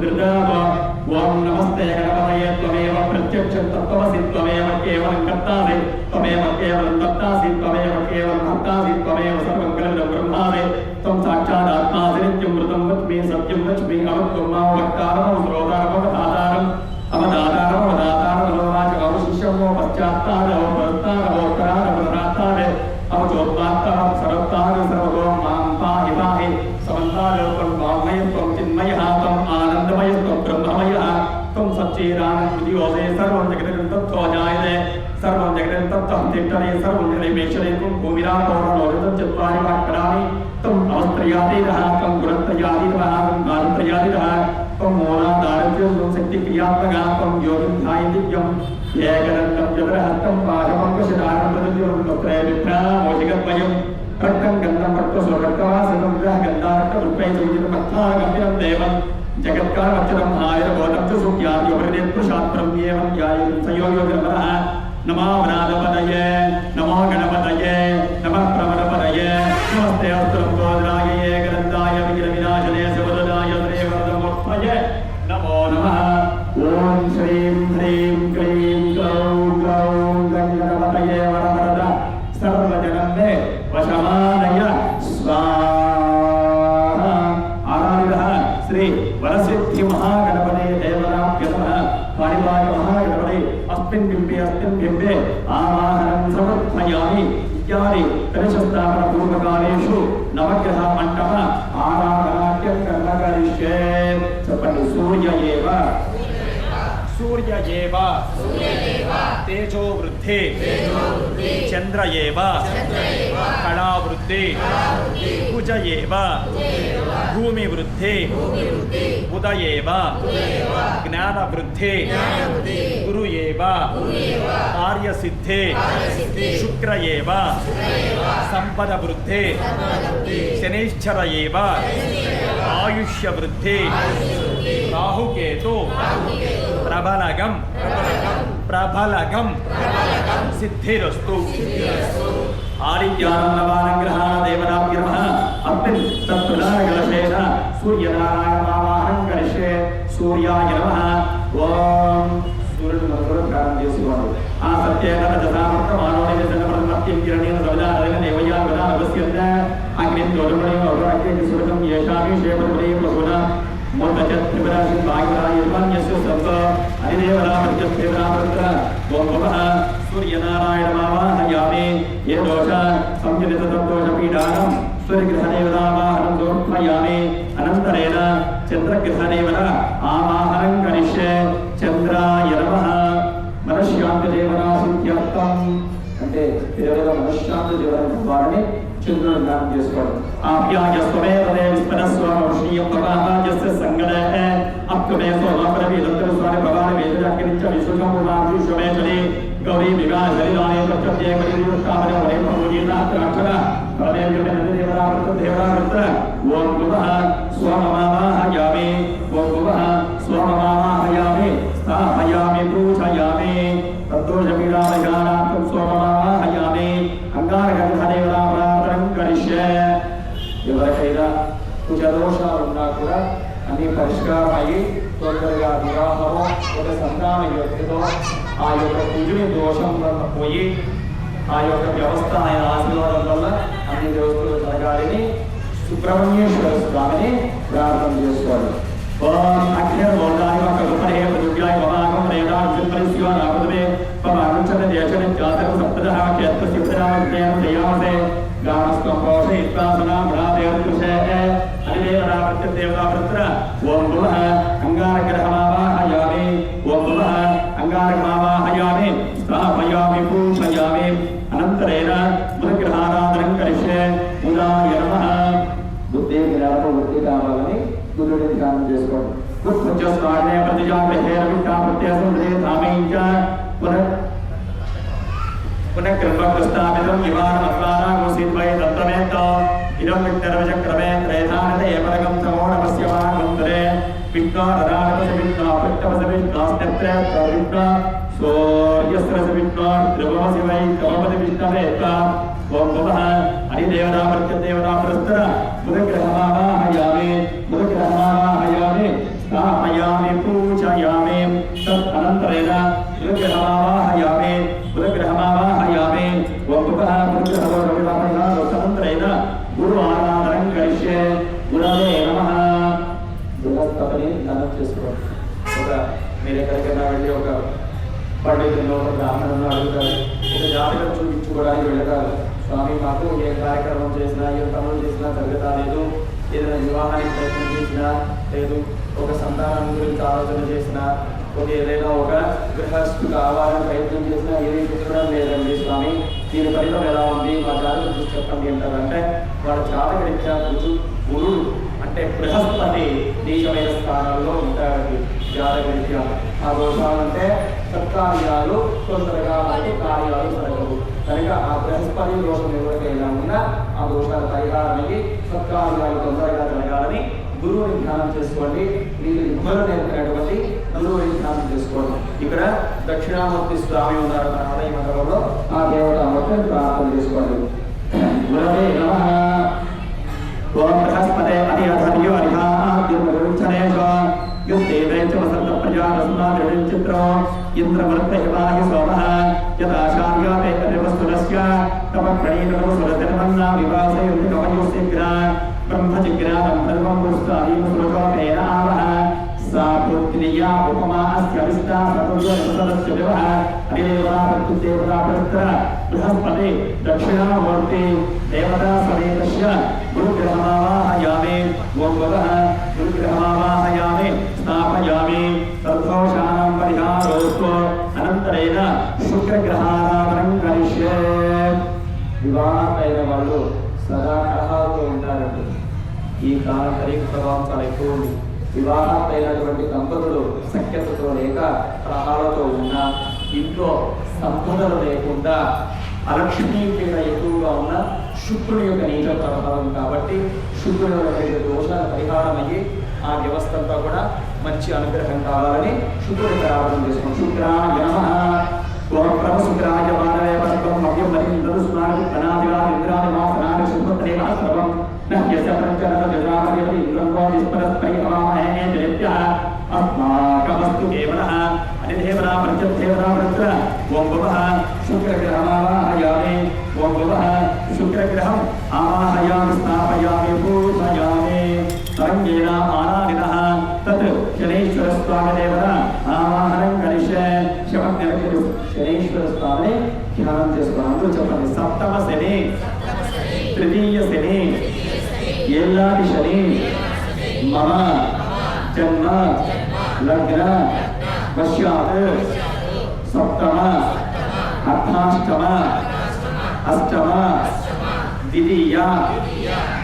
ओम नमस्ते गणपतये त्वमेव प्रत्यक्षं तत्त्वमसि त्वमेव केवलं कर्तासि त्वमेव केवलं कर्तासि त्वमेव केवलं भक्तासि त्वमेव सर्वं खलु ब्रह्मासि त्वं साक्षात् आत्मासि नित्यं मृतं वच्मि सत्यं वच्मि अवक्तुं मां वक्तारं श्रोतारं अवधातारम् अवधातारम् अवधातारम् अववाचम् अवशिष्यं पश्चात्तारम् अवपरत्तारम् अवतरारम् अवधरात्तारम् अवचोत्तात्तारम् सर्वत्तारम् सर्वतो मां पाहि पाहि समन्तारं वाङ्मयत्वं चिन्मयः त्वम् आनन्दमयत्वं ब्रह्ममयः त्वं सच्चिदानन्दयोसे सर्वं जगतं तत्त्वो जायते सर्वं जगतं तत्त्वं तिष्ठति सर्वं जगदेवेश्वरे त्वं भूमिरापोरणोरितं चत्वारि वाक्पदानि त्वम् अवस्त्रयादिनः त्वं गुणत्रयादिनः त्वं कालत्रयादिनः त्वं मूलाधारं शक्तिक्रियात्मकः त्वं योगिं ध्यायन्दिव्यम् एकदन्तं चतुरहस्तं पाशपङ्कशदानं प्रदद्यों तत्रे विभ्रामोषिकद्वयम् रक्तं गन्धं रक्तस्वरक्तवासिनं गन्धारक्तरूपै सुविदितमर्थागम्भीरं देवं जगत्कालमच्युतम् आयुर्बोधं च सुख्याद्योपरिदेत्पुरुषात्प्रम्येवं ध्यायं सयोगयोगनमः नमो गणाधिपतये नमो गणपतये नमः प्रमदपतये नमस्ते अस्तु लम्बोदराय एकदन्ताय विघ्नविनाशने शिवददाय श्रीवरदमूर्तये नमो नमः ॐ श्रीं ह्रीं क्लीं ग्लौं ग्लौं गणपतये वरवरद सर्वजनं मे वशमानय स्वाहा आराधितः श्री वरसिद्धि महागणपते देवताभ्यो नमः पाणिपाद महागणपते अस्मिन् बिम्बे आवाहनं समर्पयामि इत्यादि कलशस्थापनपूर्वकालेषु नवग्रह मण्डप आराधनाख्यं कर्म करिष्ये सपदि सूर्य एव तेजो वृद्धि चंद्र एव कला वृद्धि कुज एव भूमि वृद्धि बुध एव ज्ञान वृद्धि गुरु एव कार्य सिद्धि शुक्र एव संपद वृद्धि शनिश्चर एव आयुष्य वृद्धि राहुकेतु प्रबलगम सिद्धिरस्तु आदित्यानं नवानग्रहाण देवताभ्यो नमः अस्मिन् तत्प्रधानकलशेन सूर्यनारायणमावाहनं करिष्ये सूर्याय नमः ओम सूर्यमन्त्रप्रारम्भ्यस्य आसत्येन रजसामर्थमानोनिजनप्रमत्यं किरणेन सवदारेण देवया वदानवस्यन्त अग्निं दोषमणिमोराग्निं सुरतं येषाभिषेकपदे प्रभुना मोदचत्रिपदासिं भाग्यरायर्वन्यस्य सप्त अधिदेवरामत्यदेवरामत्र गोमभः सूर्यनारायणमावाहयामि ये दोष संयुलितदोषपीडानं सूर्यग्रहदेवतावाहनं समर्पयामि अनन्तरेण चन्द्रग्रहदेवता आवाहनं करिष्ये चन्द्राय नमः मनश्शान्तिदेवतासिद्ध्यर्थम् అంటే ఇదేదో మనశ్శాంతి దేవుని వారిని చంద్రుని ధ్యానం చేసుకోవడం ఆప్యాయస్వమేవదే విస్మరస్వమౌషీయం ప్రవాహాజస్య సంగడే అప్తుమే సోమపరవి దంతరస్వామి భవాని వేదయాకినిచ్చ విశ్వకమునాభిశ్వమేశ్వరి గౌరీ వివాహరిదానే ప్రత్యే పరియుక్తామనే వరే ప్రమోదీనాత్రాక్షర పరమేశ్వర దేవరావృత ఓం గువః స్వమమావాహయామి ఓం గువః స్వమమావాహయామి స్థాపయామి పూజయామి తద్దోషపీడాలయానాత్మం స్వమమావాహయామి అంగారగంధదేవతాప్రార్థనం కరిష్యే ఎవరికైనా కుజ దోషాలు ఉన్నా కూడా అన్ని పరిష్కారం అయ్యి తొందరగా వివాహము ఒక సంతాన యోగ్యతో ఆ యొక్క కుజుని దోషం వల్ల పోయి ఆ యొక్క వ్యవస్థ ఆయన ఆశీర్వాదం వల్ల అన్ని వ్యవస్థలు జరగాలని సుబ్రహ్మణ్యేశ్వర స్వామిని ప్రార్థన చేసుకోవాలి ఓం అక్షర ఓంకారి కల్పనే ప్రజుగ్యాయ మమాగం రేణా విపరిస్య నామదే పమానుచన దేశన జాతర సప్తదః క్షేత్ర సిద్ధరామేణ దయామదే గామస్తం పోషే ఇత్వాసనా మహాదేవృషే అనిదేవరావృత్య దేవతావృత్ర ఓం గువః అంగారగ్రహమావాహయామి ఓం గువః అంగారకమావాహయామి స్థాపయామి పూజయామి అనంతరేణ బుధగ్రహారాధనం కరిష్యే ఉదాయ నమః బుద్ధి జ్ఞానము వృద్ధి కావాలని గురువుని ధ్యానం చేసుకోండి పుష్పజ్యోత్స్నాగ్నే ప్రతిజాగ్రహేరవిష్టాప్రత్యసందే ధామేంచ పునఃకృపస్థాపితం వివాహమద్వారాగోసిద్వై దత్తమేత ఇదం విక్టరవిచక్రమే త్రైధానతే ఏపరగం సమోణమస్యమానంతరే విష్ణోరరాణవస విష్ణో పృష్టవస విష్ణోస్తత్రే ప్రవిష్ణ సూర్యస్రస విష్ణో त्रिभुवशिवै कवपति विष्णवे ओम भवः अधिदेवता प्रत्यदेवता प्रस्तर बुधग्रहमावाहयामि स्थापयामि पूजयामि तत् अनन्तरेण बुधग्रहमावाहयामि ओम भवः बुधग्रहो रविवासनान्तरेण गुरु आराधनं करिष्ये गुरवे नमः బృహస్పతిని దానం చేసుకోండి. మీరు ఎక్కడికైనా వెళ్ళి ఒక పండితుల్లో ఒక బ్రాహ్మణులను అడుగుతారు, ఒక జాతకం చూపించుకోవడానికి వెళ్తారు. స్వామి మాకు ఏ కార్యక్రమం చేసినా ఏ పనులు చేసినా జరుగుతా లేదు, ఏదైనా వివాహానికి ప్రయత్నం చేసినా లేదు, ఒక సంతానం గురించి ఆలోచన చేసినా, ఒక ఏదైనా ఒక గృహస్థు కావాలని ప్రయత్నం చేసినా ఏది పుట్టడం లేదండి స్వామి, దీని ఫలితం ఎలా ఉంది మా జాతకం చూసి చెప్పండి అంటారంటే వాడు జాతకరీత్యా గురుడు అంటే బృహస్పతి నీచమైన స్థానంలో ఉంటారండి. జాతకరీత్యా ఆ దోషాలంటే సత్కార్యాలు తొందరగా మనకి కార్యాలు జరగవు కనుక ఆ బృహస్పతి దోషం ఎవరికైనా ఉన్నా ఆ దోషాలు పరిహారానికి సత్కార్యాలు తొందరగా జరగాలని గురువుని ధ్యానం చేసుకోండి. మీరు ఇద్దరు నేర్పినటువంటి గురువుని ధ్యానం చేసుకోండి. ఇక్కడ దక్షిణామూర్తి స్వామి ఉన్నారు మన ఆలయ మండలంలో, ఆ దేవతామూర్తిని ప్రార్థన చేసుకోండి. గురవే నమః. ఓం బృహస్పతే అధియో అధిహాద్యుర్మరుచ్చనేష యుద్ధేవేచ వసంత ప్రజారస్మాదిం చిత్రో ఇంద్రవర్తహివాహి సోమః యదాశార్యాతే కరివస్తునస్య తమ ప్రణీతము సురధర్మన్నా వివాసయుద్ధ కవయోశీఘ్ర బ్రహ్మజిగ్రానం సర్వం పుష్టారీం సురకోపేన ఆవహ सा पुत्रिया उपमा अस्य विष्टा सतुर्यसदस्य विवह अधिदेवता प्रत्युदेवता प्रत्र बृहस्पति दक्षिणामूर्ति देवता समेतस्य गुरुग्रहमावाहयामि ओम भवः गुरुग्रहमावाहयामि स्थापयामि सर्वदोषाणां परिहारोऽस्तु अनन्तरेण शुक्रग्रहाराधनं करिष्ये. వివాహమైన వాళ్ళు సదా కలహాలతో ఉంటారండి. ఈ కాలం కలిగి ప్రభావం చాలా ఎక్కువ ఉంది. వివాహమైనటువంటి దంపతులు సఖ్యతతో లేక కలహాలతో ఉన్న ఇంట్లో సంపదలు లేకుండా అలక్ష్మీ పీడ ఎక్కువగా ఉన్న శుక్రుని యొక్క నీచ ప్రభావం కాబట్టి శుక్రుని యొక్క దోషాల పరిహారం అయ్యి ఆ వ్యవస్థ అంతా కూడా మంచి అనుగ్రహం కావాలని శుక్రుడికి రావడం చేసుకోండి. శుక్రాయ నమః. ఓం ప్రభశుక్రాయ మానవే పరమం అవ్యం మహింద్రస్మాని అనాదిరాది ఇంద్రాది మాసనాది శుభత్రే సర్వం నహ్యస్య పంచరత జరామయతి ఇంద్రంగో విస్పరస్పై అవామహే జయత్యః అస్మాకమస్తు కేవలః అధిదేవతా ప్రత్యదేవతా ప్రత్ర ఓం భవః శుక్రగ్రహమావాహయామి ఓం భవః శుక్రగ్రహం ఆవాహయామి స్థాపయామి పూజయామి తరంగేన ఆరాధితః తత్ శనీశ్వర స్వామి దేవతా ఆవాహనం కరిష్యే. శివజ్ఞ శనీశ్వర స్వామిని ధ్యానం చేసుకోవాలి. చెప్పండి. సప్తమ శని, తృతీయ శని, ఏళ్ళాది శని మమ జన్మ లగ్న పశ్చాత్ సప్తమ అర్ధాష్టమ అష్టమ ద్వితీయ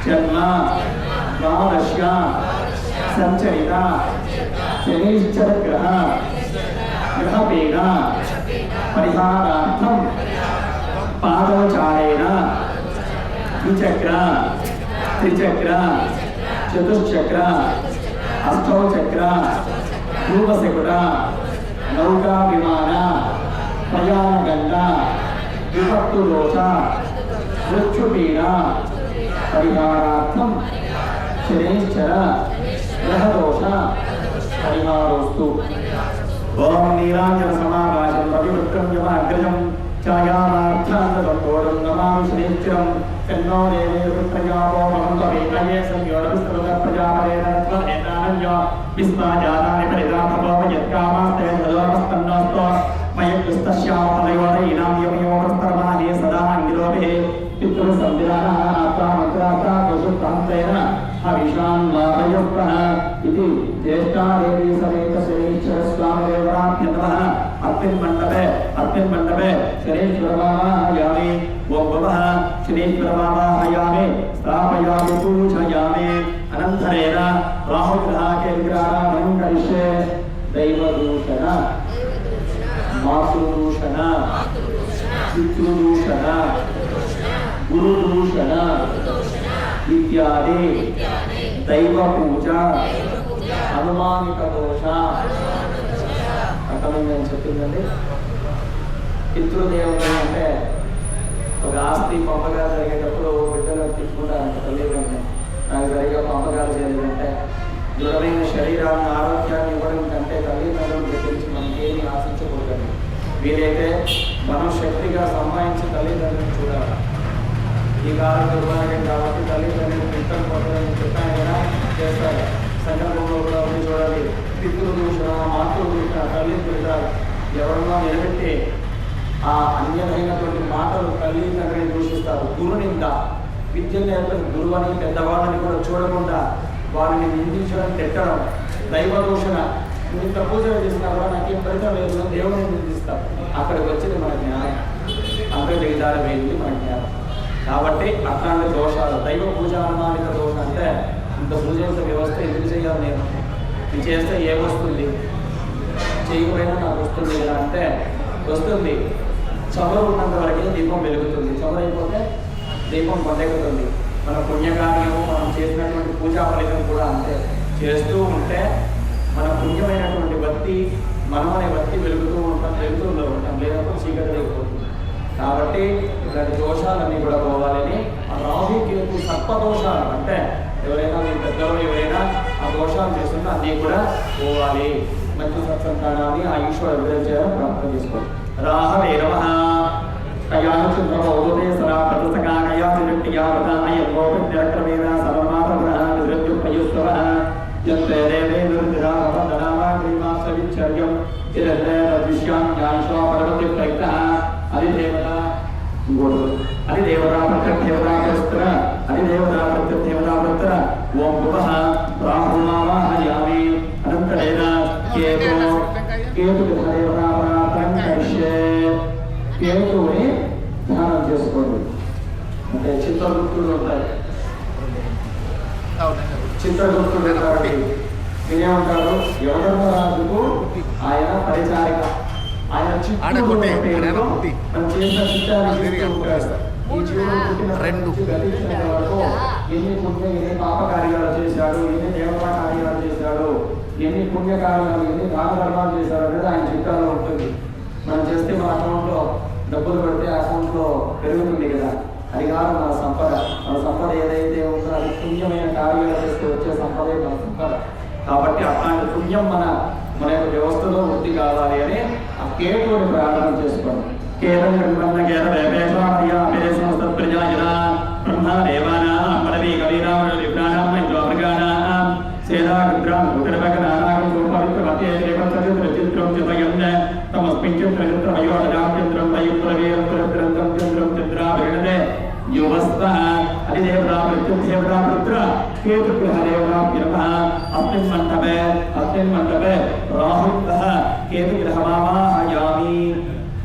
జన్మ ద్వాదశ సంచరిత శనీశ్వర గ్రహపీడ పరిహారార్థం పాదోచారేణ ద్విచక్ర త్రిచక్ర చతుశ్చక్ర అష్టౌచక్ర భూమశకుట నౌకా విమాన ప్రయాణగండ విపత్తు దోష మృత్యుపీడ పరిహారార్థం శనీశ్వర గ్రహదోష పరిహారోస్తు. ఓం నీరాజన సమాకాశం రవివృత్రం యమాగ్రజం ఛాయామార్థాంతోరం నమామి శనీశ్వరం కన్నో దేవేరుత్రయాపో మహంతవేతయే సంయోరవిస్తృత ప్రజాపరేణత్వనేతానన్య విస్మాజాతాని పరిదాభవో యత్కామాస్తే తదోమస్తన్నోస్తో మయక్స్తస్యాపలయోదయీనాం యమయోమస్తరమానే సదా అంగిలోభిః పితృసంవిధానః ఆత్మా మంత్రాత్మా దోషుప్రాంతేన అవిషాన్ వాదయోప్రః ఇది జ్యేష్ఠాదేవీ సమేత శనీశ్వర స్వామి దేవతాభ్యో నమః. అర్పిన్ మండపే శనీశ్వరమావాహయామి ఓం భవః శనీశ్వరమావాహయామి స్థాపయామి పూజయామి అనంతరేణ రాహుగ్రహాకేంద్రారాధనం కరిష్యే. దైవదూషణ, మాతృదూషణ, పితృదూషణ, గురుదూషణ ఇత్యాది దైవ పూజ అనుమానిక దోష అర్థమైందని చెప్పిందండి. పితృదేవతలు అంటే ఒక ఆస్తి పంపకాలు జరిగేటప్పుడు బిడ్డలు తిట్టుకుంటారంట తల్లిదండ్రులు. నాకు సరిగ్గా పంపకాలు చేయలేదంటే దృఢమైన శరీరాన్ని ఆరోగ్యాన్ని ఇవ్వడం కంటే తల్లిదండ్రుల గురించి మనకేమి ఆశించకూడదు. వీలైతే మనం శక్తిగా సంపాదించి తల్లిదండ్రులను చూడాలి. ఈ కాలం దుర్మార్గం కాబట్టి తల్లిదండ్రులు పిట్టలు పొట్టలని చెప్పాను కదా చేస్తారు. సంకల్పంలో కూడా ఉంది చూడాలి. పితృ దూషణ, మాతృ దూషణ, తల్లి తిడతారు. ఎవరన్నా నిలబెట్టి ఆ అన్యమైనటువంటి మాటలు తల్లిదండ్రులను దూషిస్తారు. గురునింద, విద్య నేర్పిన గురువని పెద్దవాళ్ళని కూడా చూడకుండా వారిని నిందించడం, తిట్టడం, దైవ దూషణ. ఇంత పూజలు చేసినా కూడా నాకేం ఫలితం లేదు, దేవుడిని నిందిస్తాం. అక్కడికి వచ్చింది మన జ్ఞానం, అంతకు దిగజారి వేయింది మన జ్ఞానం. కాబట్టి అట్లాంటి దోషాలు, దైవ పూజ అనుమానిత దోషం అంటే ఇంత పూజ వ్యవస్థ ఎందుకు చేయాలి, నేను ఇది చేస్తే ఏమొస్తుంది, చేయకపోయినా నాకు వస్తుంది కదా అంటే వస్తుంది. చమరు ఉన్నంత వరకే దీపం వెలుగుతుంది, చమరైపోతే దీపం కొండెక్కుతుంది. మన పుణ్యకార్యము, మనం చేసినటువంటి పూజా ఫలితం కూడా అంతే. చేస్తూ ఉంటే మన పుణ్యమైనటువంటి భక్తి, మనం అనే భక్తి వెలుగుతూ ఉంటాం, వెలుగుతూ ఉంటాం, లేనప్పుడు చీకటి లేకపోతుంది. కాబట్టి ఇలాంటి దోషాలన్నీ కూడా పోవాలని రాహు కేతు సర్పదోషాలు అంటే ఎవరైనా మీ పెద్దలు ఎవరైనా ఆ దోషాలు చేస్తున్నా అన్నీ కూడా పోవాలి. మంచి సత్సంతానాన్ని ఆ ఈశ్వర అభివృద్ధి చేయాలని ప్రార్థన చేసుకోవాలి. రాహవే నమః. కయానుచంద్రమోదే సరా ప్రతసకాకయా త్రివ్యక్తియావత అయ్యమోక్రమేణ సర్వమాతమః విద్యుపయుస్తవః యంతే దేవేంద్రనామవందనామాగ్రీమాసవిచ్చర్యం ఇరద్రేదృశ్యాం జ్ఞానశో పరమతి ప్రయుక్తః అధిదేవతా అధిదేవతా ప్రత్యక్షదేవతా పుత్ర అధిదేవతా ప్రత్యక్షదేవతా పుత్ర ఓం భువః రాహుమావాహయామి అనంతరేణ కేతుదేవతా ప్రార్థన కరిష్యే. కేతువుని ధ్యానం చేసుకోండి. అంటే చిత్రగుప్తులు ఉంటాయి, చిత్రగుప్తులు కాబట్టి వినే ఉంటారు. యమధర్మరాజుకు ఆయన పరిచారిక, ఆయన మనం చేసిన చిత్రాన్ని ఈ జీవుడు పుట్టిన వరకు ఎన్ని పాప కార్యాలు చేశాడు, ఎన్ని దేవతా కార్యాలు చేశాడు, ఎన్ని పుణ్యకార్యాలు, ఎన్ని దాన ధర్మాలు చేశాడు అనేది ఆయన చిత్రాల్లో ఉంటుంది. మనం చేస్తే మన అకౌంట్లో డబ్బులు పడితే అకౌంట్లో పెరుగుతుంది కదా, అది కాదు మన సంపద. మన సంపద ఏదైతే ఉందో అది పుణ్యమైన కార్యాలు చేస్తే వచ్చే సంపదే మన సంపద. కాబట్టి అట్లాంటి పుణ్యం మన యొక్క వ్యవస్థలో వృద్ధి కావాలి అని ఆ కేతువుని ప్రార్థన చేసుకోండి.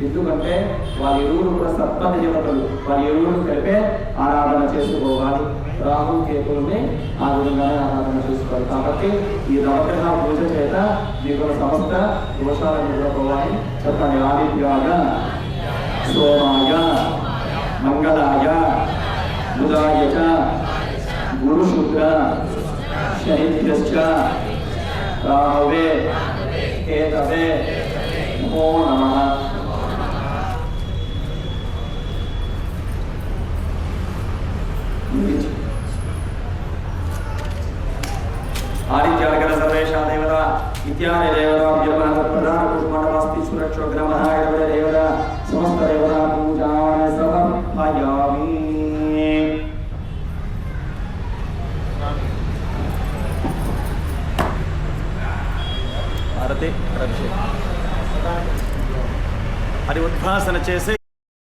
ఎందుకంటే వారి ఇరువురు కూడా సత్పథ దేవతలు, వారి ఇరువురు కలిపే ఆరాధన చేసుకోవాలి. రాహు కేతువుని ఆ విధంగానే ఆరాధన చేసుకోవాలి. కాబట్టి ఈ నవగ్రహ పూజ చేత మీకు సమస్త దోషాలను ఎదుర్కోవాలి. చెప్పండి. ఆదిత్యాయ, సోమాయ, మంగళాయ, బుధాయ చ, గురు శుక్ర శనిశ్చ రాహవే కేతవే నమో నమః. ఆదిత్యాగర సర్వేషా దేవత ఇత్యాది దేవత ప్రధాన పుష్పమండలస్తి సురక్షోగ్రమః దేవత సమస్త దేవత పూజాయ సమర్పయామి. భారతి అది ఉద్భాసన చేసి